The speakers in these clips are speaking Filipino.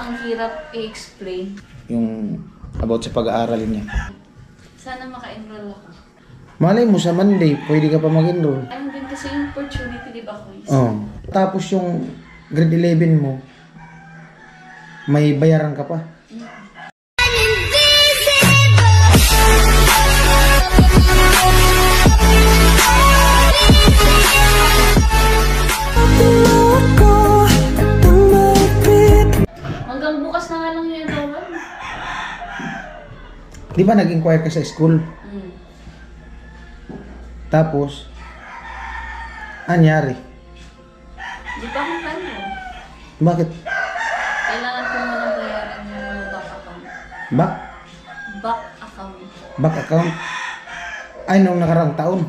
ang hirap i-explain. Yung about sa pag-aaral niya. Sana maka-enroll ako. Malay mo sa Monday, pwede ka pa mag-enroll. Ayun din kasi yung opportunity, di ba, Kuis? Oo. Tapos yung grade 11 mo, may bayaran ka pa. Hanggang bukas na nga lang yung enrollment. Di ba nag-inquire ka sa school? Tapos, anyari? Di pa akong plano. Bakit? Kailangan ko muna bayaran yung mga back account. Back? Back account. Back account? Ay, nung nakaraang taon.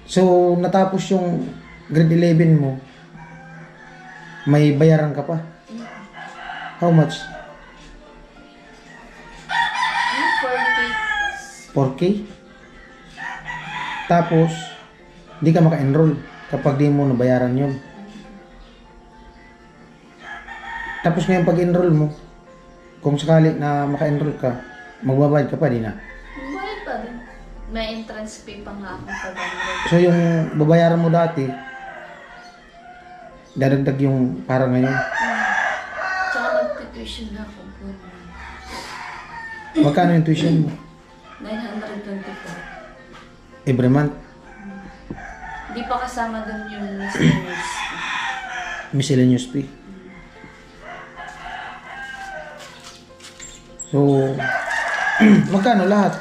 So, natapos yung grade 11 mo, may bayaran ka pa. How much? Yung 4K. 4K? Tapos, di ka maka-enroll kapag di mo nabayaran yun. Tapos ngayon pag-enroll mo, kung sakali na maka-enroll ka, magbabayad ka pa, di na. Bayad pa rin. May entrance fee pa nga akong pag-enroll. So yung babayaran mo dati, dadagdag yung para ngayon. Tsaka mag-tuition na ako. Magkano yung tuition mo? 924. Every month? Di pa kasama dun yung miscellaneous. Miscellaneous fee? So, magkano lahat?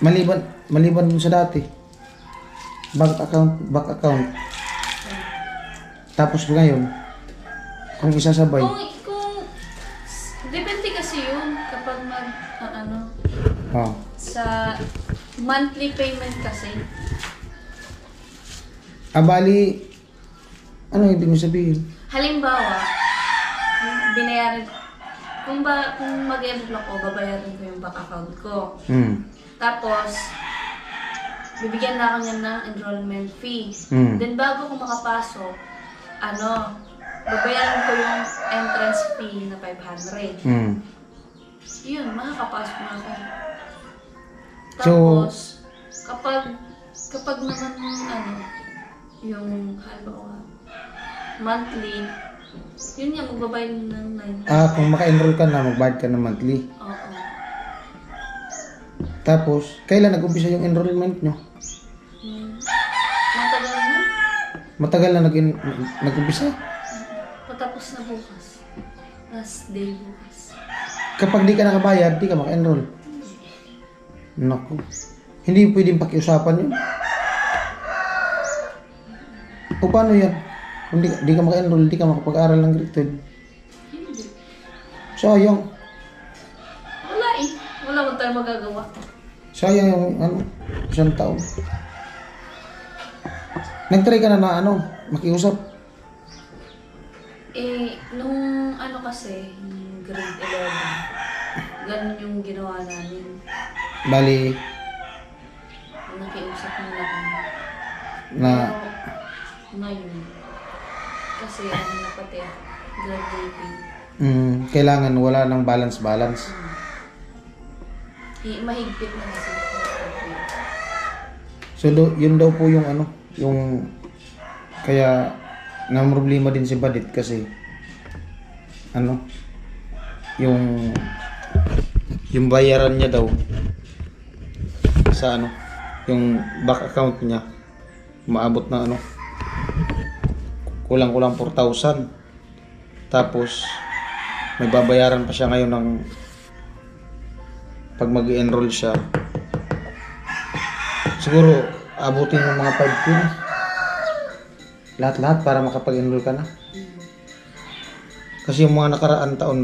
Maliban dun sa dati. Bank account. Tapos ngayon, kung isasabay. Kung depende kasi yun kapag Oh. sa monthly payment kasi. Bali, ano ibig mo sabihin? Halimbawa, binayaran, kung mag-enroll ako, babayaran ko yung back account ko. Tapos, bibigyan na ako niya ng enrollment fee. Then bago ko makapasok, babayaran ko yung entrance fee na 500. Yun, makakapasok na ako. Tapos, kapag naman yung halimbawa, monthly, yun nga, magbabayad ng 9. Kung maka-enroll ka na, magbayad ka ng monthly. Oo. Tapos, kailan nag-umpisa yung enrollment nyo? Matagal na. Matagal na nag-umpisa? Patapos na bukas. Last day bukas. Kapag di ka nakabayad, di ka maka-enroll. Naku. Hindi pwedeng pakiusapan yun. O paano yan? Kung di ka maka-enroll, di ka makapag-aral ng grade 12. Hindi. Sayang. Wala eh. Wala mo tayo magagawa. Sayang yung isang taon. Nag-try ka na makiusap? Nung kasi, grade 11, ganun yung ginawa namin. Bali, Nakiusap nila kami. na Pero, ngayon, kasi na pati ako, graduating. kailangan wala ng balance. Mahigpit na kasi. So, yun daw po yung yung kaya na problema din si Badit kasi yung bayaran niya daw sa yung back account niya maabot na kulang-kulang 4,000. Tapos may babayaran pa siya ngayon ng pag mag-enroll siya. Siguro abutin ng mga 5K lahat-lahat para makapag-enroll ka na. Kasi yung mga nakaraang taon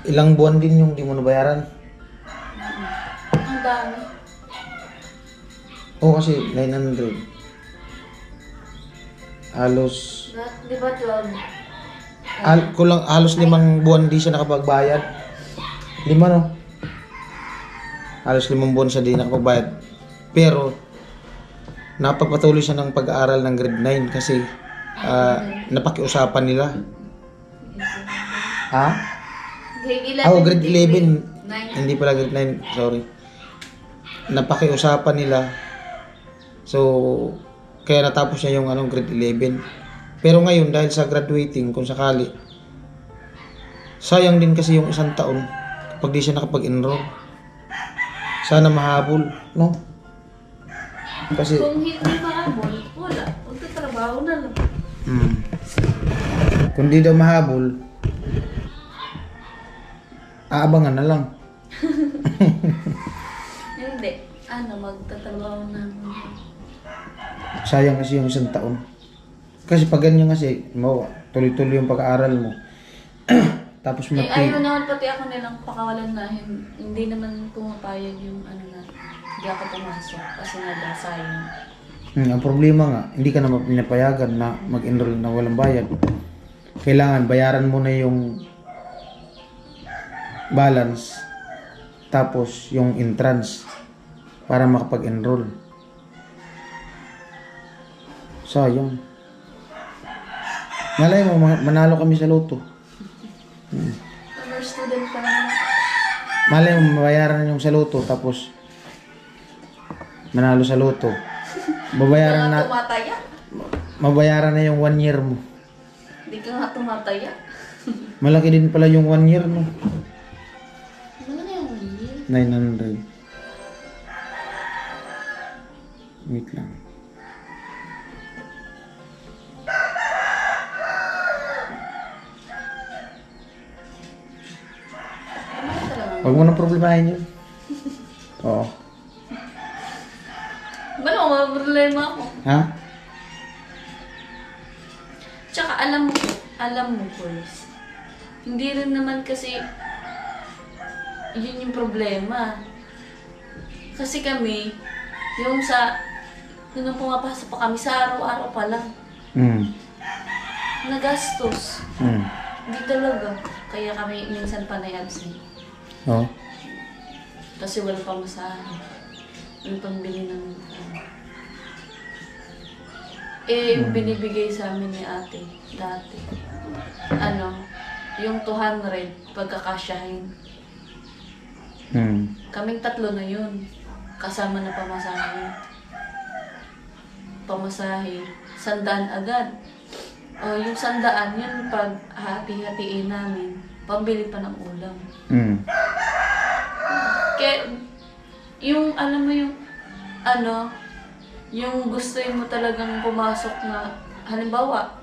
ilang buwan din yung di mo nabayaran. Ang dami. Oo, kasi 900. Halos Di ba 12? halos 5 buwan di siya nakapagbayad. 5, no? Halos 5 buwan siya din nakapagbayad. Pero, napagpatuloy siya ng pag-aaral ng grade 9 kasi napakiusapan nila. Ha? Grade 11. Oh, grade 11. 9. Hindi pala grade 9, sorry. Napakiusapan nila. So, kaya natapos niya yung grade 11. Pero ngayon, dahil sa graduating, kung sakali, sayang din kasi yung 1 taon kapag di siya nakapag-enroll. Sana mahabol, no? Kasi, Kung hindi mahabol, wala. Magtatrabaho na lang. Kung di daw mahabol, aabangan na lang. Hindi. Magtatrabaho na. Sayang kasi yung 1 taon. Kasi pag ganyan kasi, tuloy-tuloy yung pag-aaral mo. Tapos ayaw naman pati ako nilang pakawalan na hindi naman pumapayag yung hindi ako pumasok kasi nga sayang. Ang problema nga, hindi ka naman pinapayagan na mag-enroll na walang bayad. Kailangan bayaran mo na yung balance tapos yung entrance para makapag-enroll. Sayang. Malay mo, manalo kami sa loto. Honor student pa naman. Malay mo, mabayaran yung sa loto tapos manalo sa loto. Babayaran na, tumataya? mabayaran na yung 1 year mo. Hindi ka nga tumataya. Malaki din pala yung 1 year, no? Ano na yung 1 year? 900. Wait lang. Huwag mo nang problemahin yun. Oo. Ano, problema ako. Ha? Tsaka alam mo, boys. Hindi rin naman kasi yun yung problema. Kasi kami, yung nung pumapasok pa kami sa araw-araw pa lang, nagastos. Hindi talaga. Kaya kami minsan pa na-absent. Oo. Kasi wala pang masahe. Yung pambili ng binibigay sa amin ni ate dati. Yung 200 pagkakasyahin. Kaming 3 na yun. Kasama na pamasahe. Pamasahe. 100 agad. O yung 100, yun pag hati-hatiin namin, pambili pa ng ulam. Kaya, yung, alam mo yung, yung gusto mo talagang pumasok na, halimbawa,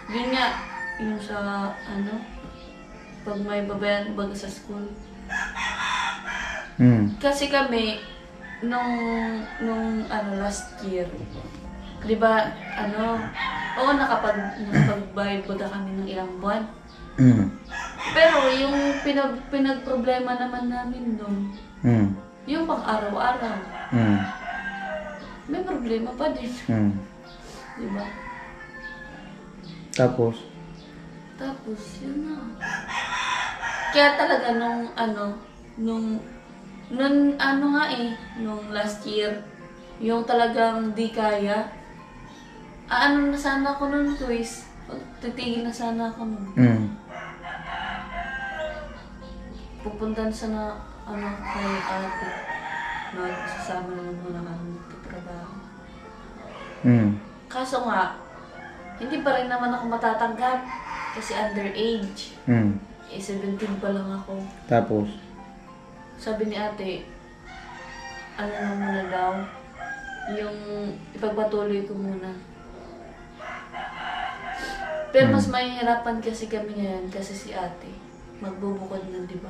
yun nga, yung sa, pag may babayan baga sa school. Kasi kami, nung last year, di ba, nakapagbayad baga kami ng ilang buwan. Pero yung pinagproblema naman namin doon, yung pang-araw-araw, may problema pa din. Diba? Tapos, yun na. Kaya talaga nung last year, yung talagang di kaya, na sana ako nun, Twist. Titigil na sana ako nun. Pupuntan sana kay ate. Sasama naman muna kami magtatrabaho. Kaso nga, hindi pa rin naman ako matatanggap kasi underage. 17 pa lang ako. Tapos? Sabi ni ate, na muna daw, yung ipagpatuloy ko muna. Pero mas mahihirapan kasi kami ngayon kasi si ate, magbubukod na, di ba?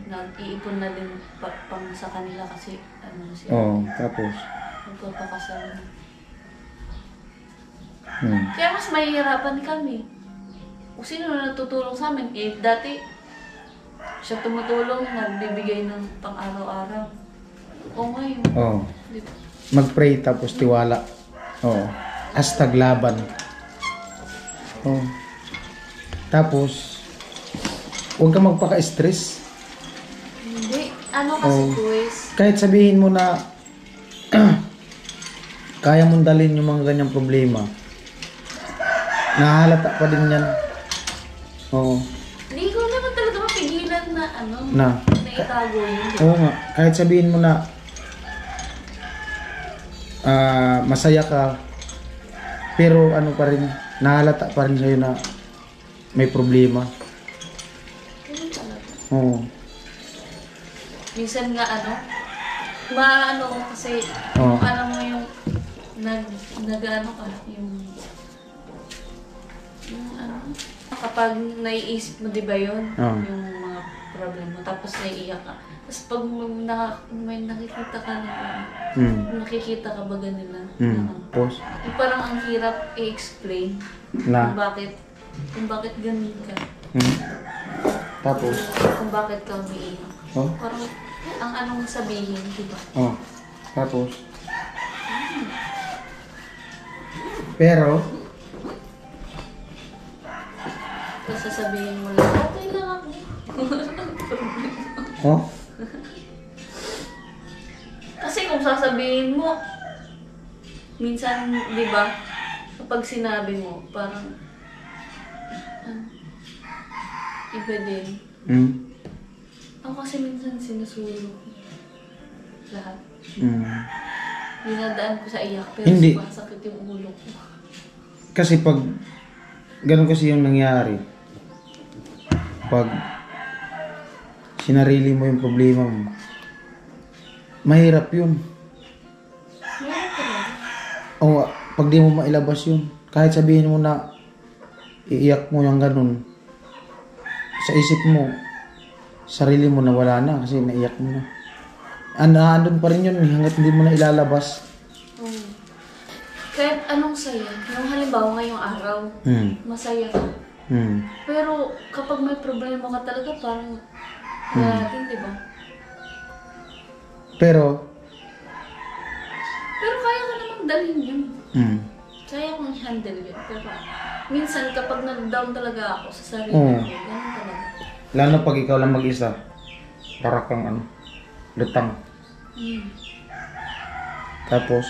Nag-iipon na din pang sa kanila kasi si ate. Oo, tapos? Magpapakasal na. Kaya mas mahihirapan kami. Kung sino na natutulong sa amin, dati siya tumutulong, nagbibigay ng pang-araw-araw. O ngayon. Oo. Mag-pray tapos tiwala. Oo. Hashtag laban. Oo. Tapos, huwag ka magpaka-stress. Hindi. kasi Oo. Kuwis. Kahit sabihin mo na kaya mong dalhin yung mga ganyang problema, nahalata pa din yan. Oo. Hindi ko naman talaga mapigilan na Na. itago yun. Oo nga. Kahit sabihin mo na masaya ka, pero ano pa rin, nahalata pa rin sa'yo na may problema. Ganun talaga. Oo. Minsan nga maano ko kasi, Oo. alam mo yung nag-ano ka, yung kapag naiisip mo, di ba yun? Oo. Yung mga problem mo, tapos naiiyak ka. Tapos pag may nakikita ka na, nakikita ka ba ganila? Tapos, Yung parang ang hirap i-explain na. kung bakit ganun ka. Tapos, Kung bakit ka umiiyak. oh, Parang ang anong sabihin, di ba? oh, tapos. Pero, Tapos sasabihin mo lang, okay lang ako. oh, Kasi kung sasabihin mo, minsan, di ba, kapag sinabi mo, parang, iba din. Ako kasi minsan sinusulo ko lahat. Dinadaan ko sa iyak, pero Hindi. sumasakit yung ulo ko. kasi pag, ganun kasi yung nangyari, pag sinarili mo yung problema mo, mahirap yun. Meron talaga. O, pag di mo mailabas yun, kahit sabihin mo na iiyak mo yung ganun, sa isip mo, sarili mo na wala na kasi naiyak mo na. Andun pa rin yun hanggat hindi mo na ilalabas. Kahit anong saya, yung halimbawa ngayong araw, masaya ka. Pero kapag may problema ka talaga, parang natin, di ba? Pero, kaya ko namang dalhin yun. Kaya kong i-handle yun. Pero minsan kapag nag-down talaga ako sa sarili ko, ganun talaga. lalo pag ikaw lang mag-isa, para kang lutang. Tapos,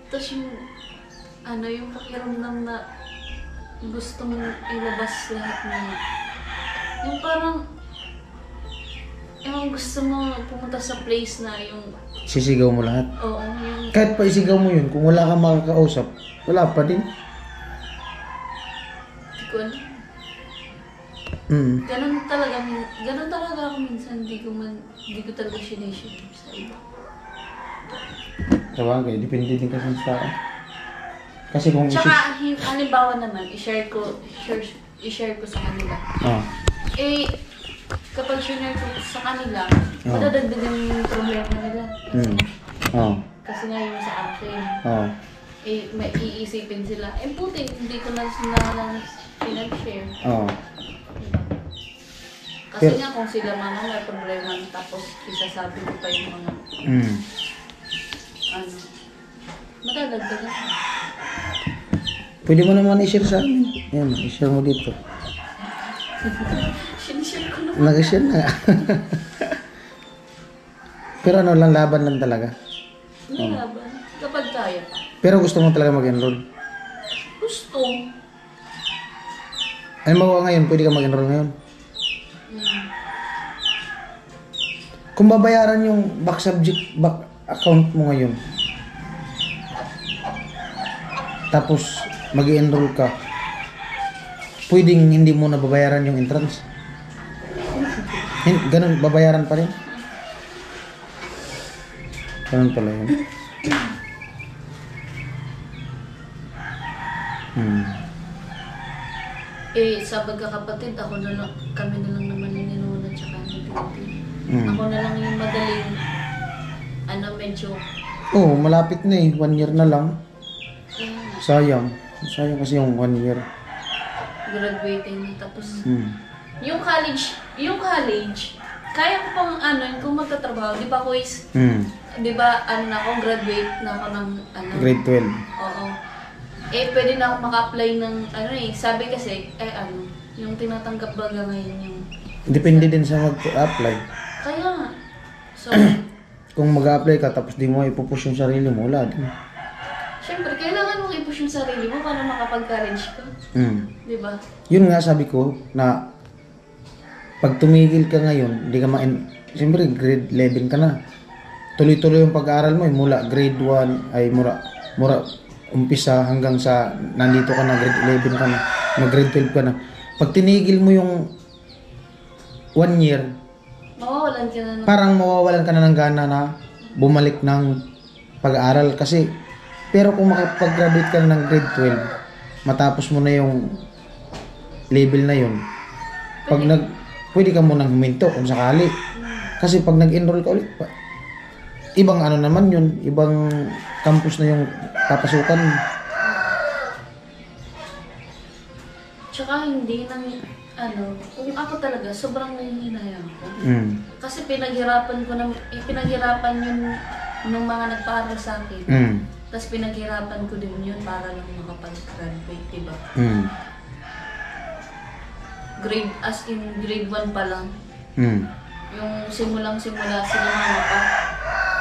Tapos yung pakiramdam na gusto mong ilabas lahat na yung parang yung gusto mo pumunta sa place na yung sisigaw mo lahat. oo, yung Kahit pa isigaw mo yun, kung wala kang makakausap, wala pa din. hindi ko alam. Ganun talaga ako minsan, hindi ko talaga sinishare sa iba. Sabagay, depende din kasi sa tao. Kasi kung Tsaka, halimbawa naman, i-share ko sa kanila. Kapag share ko sa kanila, madadagdagan yung problema nila. Kasi nga yung sa akin, may iisipin sila, puti, hindi ko na pinag-share. Diba? Kasi nga kung sila mga may problema, tapos isasabi ko pa yung mga, madadagdagan ka. pwede mo naman i-share sa amin. Yan, i-share mo dito. Sinishare ko naman. Nag-share na nga. Pero lang, laban lang talaga. Laban. Kapag kaya pa. Pero gusto mo talaga mag-enroll. Gusto. Ay, mawa ngayon, pwede ka mag-enroll ngayon. Kung babayaran yung back account mo ngayon, tapos mag-enroll ka, pwedeng hindi mo na babayaran yung entrance. Ganun, babayaran pa rin. Ganun pala yun. Sa magkakapatid, kami na lang naman ni Nona tsaka ni Titi. Ako na lang yung madaling, medyo, Malapit na 1 year na lang. Sayang kasi yung 1 year. graduating na. Tapos, yung college, kaya ko pang kung magtatrabaho, di ba, Kuis? Di ba, na ako, graduate na ako ng, Grade 12. Oo. Pwede na ako maka-apply ng, sabi kasi, yung tinatanggap baga ngayon yung, Depende din sa mag-apply. kaya nga, So, Kung mag-a-apply ka tapos di mo ipupush yung sarili mo, wala din. syempre, kailangan mong i-push yung sarili mo para makapag-courage ka. Di ba? Yun nga sabi ko na pag tumigil ka ngayon, hindi ka siyempre grade 11 ka na. Tuloy-tuloy yung pag-aaral mo mula grade 1 ay mura umpisa hanggang sa nandito ka na grade 11 ka na, mag-grade 12 ka na. Pag tinigil mo yung 1 year, Mawawalan ka na ng... parang mawawalan ka na ng gana na bumalik ng pag-aaral kasi pero kung makapag-graduate ka na ng grade 12 matapos mo na yung level na yun pwede ka munang huminto kung sakali kasi pag nag-enroll ka ulit ibang ano naman yun, ibang campus na yung papasukan mo. Tsaka hindi nang kung ako talaga sobrang nangihinayang ko. Kasi pinaghirapan yun nung mga nagpaaral sa akin. Tapos pinaghirapan ko din yun para lang makapag-graduate, diba? Grade 1 pa lang. Yung simulang-simula sila mga pa.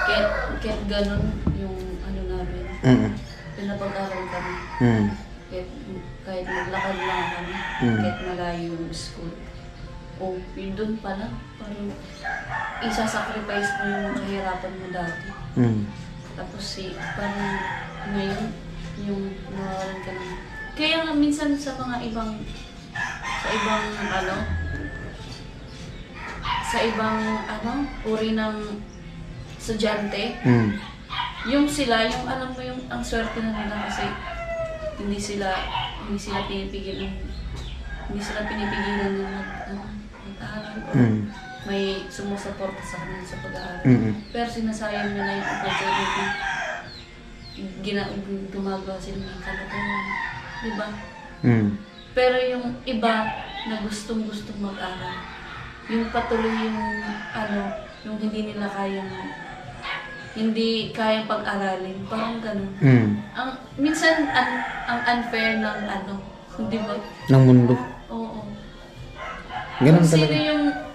Kahit ganun yung ano namin. Pinapag-aral kami. Kahit maglakad lang kami. Kahit malayo yung school. O, yun dun pala. Parang isa-sacrifice mo yung kahirapan mo dati. Tapos parang ngayon, yung nawalan ka ng... Kaya nga minsan sa mga ibang uri ng estudyante, yung alam mo yung ang swerte na nila kasi hindi sila pinipigilan ng mag-aaral o may sumusuporta sa kanila sa pag-aaral. Pero sinasayang nila yung opportunity. Gumagawa sila ng kalokohan. Diba? Pero yung iba na gustong-gustong mag-aaral, yung patuloy yung hindi nila hindi kayang pag-aralin. Parang ganun. Minsan, ang unfair ng di ba? Ng mundo. Oo. Ganun talaga.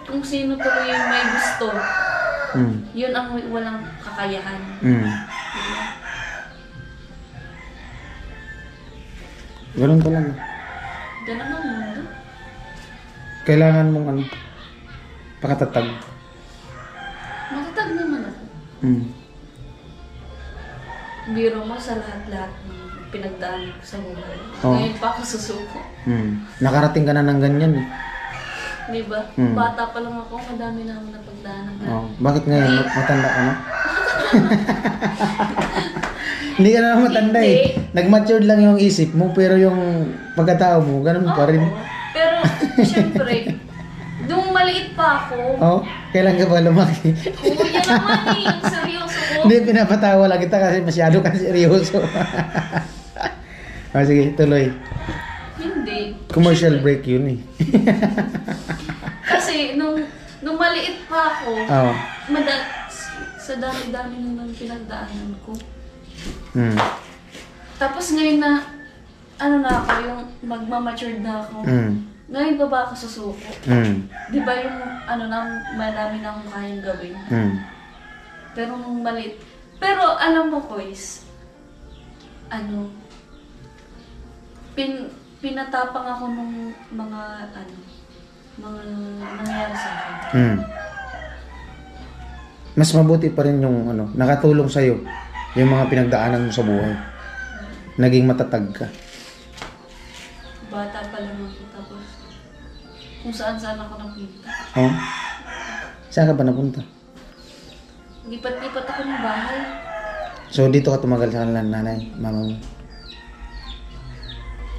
Kung sino tuloy yung may gusto, yun ang walang kakayahan. Diba? Ganun talaga. Ganun ang mundo. Kailangan mong pakatatag. Matatag naman ako. Biro mo sa lahat-lahat ng pinagdaan ko sa buhay. Ngayon pa ako susuko. Nakarating ka na ng ganyan eh. Diba? Bata pa lang ako, madami na akong napagdaanan. Bakit ngayon? Matanda ka na? Hindi ka na matanda eh. Nag-matured lang yung isip mo, pero yung pagkatao mo, ganun pa rin. Pero, syempre, nung maliit pa ako. Kailan ka ba lumaki? Kuya naman eh, yung seryoso ko. Hindi, pinapatawa lang kita kasi masyado ka seryoso. Sige, tuloy. Hindi. Commercial break yun eh. Kasi, nung maliit pa ako, sa dami-dami naman pinagdaanan ko. Tapos ngayon na, na ako, yung magmamatured na ako. Ngayon pa ba ako susuko? Di ba yung, marami na akong kayang gawin. Pero nung maliit. Pero alam mo, Kois, pinatapang ako nung mga nangyari sa akin. Mas mabuti pa rin yung nakatulong sa'yo yung mga pinagdaanan mo sa buhay. Naging matatag ka. Bata pa lang ako, tapos kung saan-saan ako napunta. Saan ka ba napunta? Lipat-lipat ako ng bahay. So dito ka tumagal sa kanila, nanay, mama mo?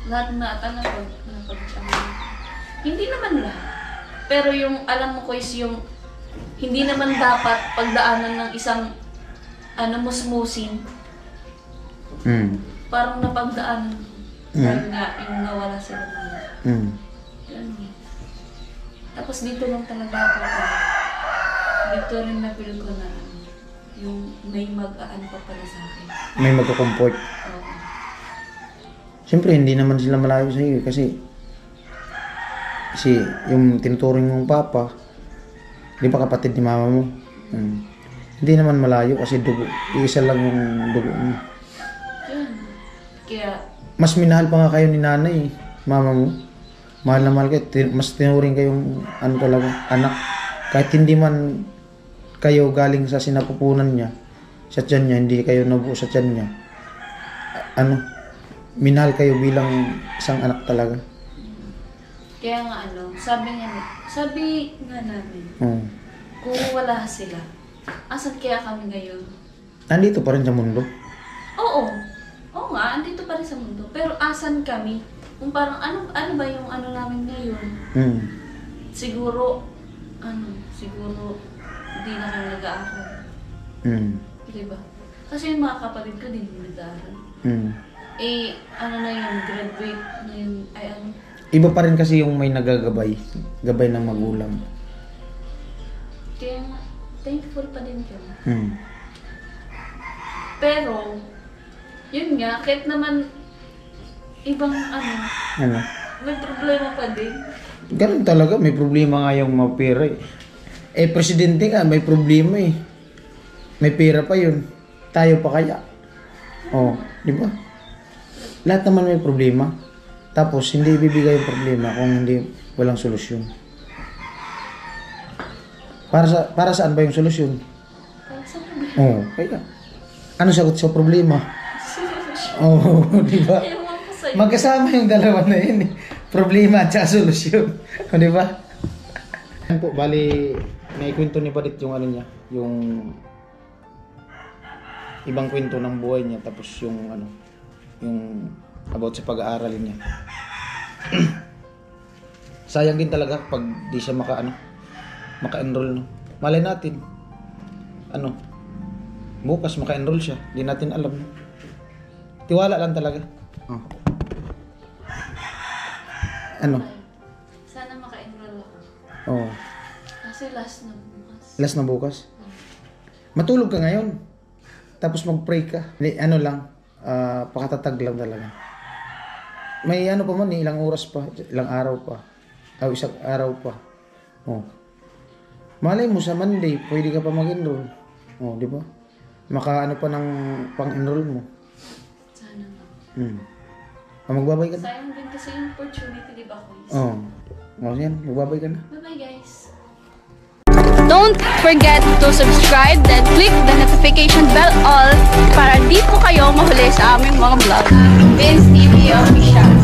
Lahat na hindi naman lahat. Pero yung alam mo ko is yung hindi naman dapat pagdaanan ng isang musmusin. Parang napagdaanan ko. Dahil nga yung nawala sila mga. Ganun. Tapos dito lang talaga ako. Dito rin na-feel ko na yung may mag-aan pa pala sa akin. May magko-comfort. Oo. Siyempre, hindi naman sila malayo sa iyo kasi yung tinuturing mong papa, di ba kapatid ni mama mo? Hindi naman malayo kasi dugo. Iisa lang yung dugo mo. Yun. Kaya, Mas minahal pa nga kayo ni nanay, mama mo. Mahal na mahal kayo. Mas tinuring kayong ano talaga, anak. Kahit hindi man kayo galing sa sinapupunan niya, sa tiyan niya, hindi kayo nabuo sa tiyan niya. Minahal kayo bilang isang anak talaga. kaya nga sabi nga namin, kung wala sila, asan kaya kami ngayon? Nandito pa rin sa mundo. Oo. Oo nga, andito pa rin sa mundo. Pero asan kami? Kung parang ano ba yung ano namin ngayon? Siguro hindi na kami nag-aaral. Diba? Kasi yung mga kapatid ko din nag-aaral. Ano na yun, graduate na yun, Iba pa rin kasi yung may nagagabay. Gabay ng magulang. Kaya thankful pa din yun. Pero, yun nga, kahit naman ibang may problema pa din. Ganun talaga, may problema nga yung mapira eh. Presidente nga, may problema eh. May pera pa yun. Tayo pa kaya? Di ba? Lahat naman may problema. Tapos, hindi ibibigay yung problema kung walang solusyon. Para saan ba yung solusyon? Para sa problema. Kaya. Ano sagot sa problema? Di ba? Magkasama yung dalawa na yun eh. Problema at saka solusyon. Di ba? Yan po, bali, naikwento ni Badit yung niya, yung ibang kwento ng buhay niya, tapos yung about sa pag-aaral niya. Sayang din talaga pag di siya maka-enroll, no? Malay natin, bukas maka-enroll siya, di natin alam. Tiwala lang talaga. Sana maka-enroll ako. Kasi last na bukas. Matulog ka ngayon. Tapos mag-pray ka. Pakatatag lang talaga. May pa man, ilang oras pa, ilang araw pa. Isang araw pa. Malay mo sa Monday, pwede ka pa mag-enroll. Di ba? Maka pa ng pang-enroll mo. Sana nga. Magbabay ka na. Sayang din kasi yung opportunity, di ba, Kuis? Yan, magbabay ka na. Bye-bye, guys. Don't forget to subscribe and click the notification bell all para di po kayo mahuli sa aming mga vlog. Vince TV Official.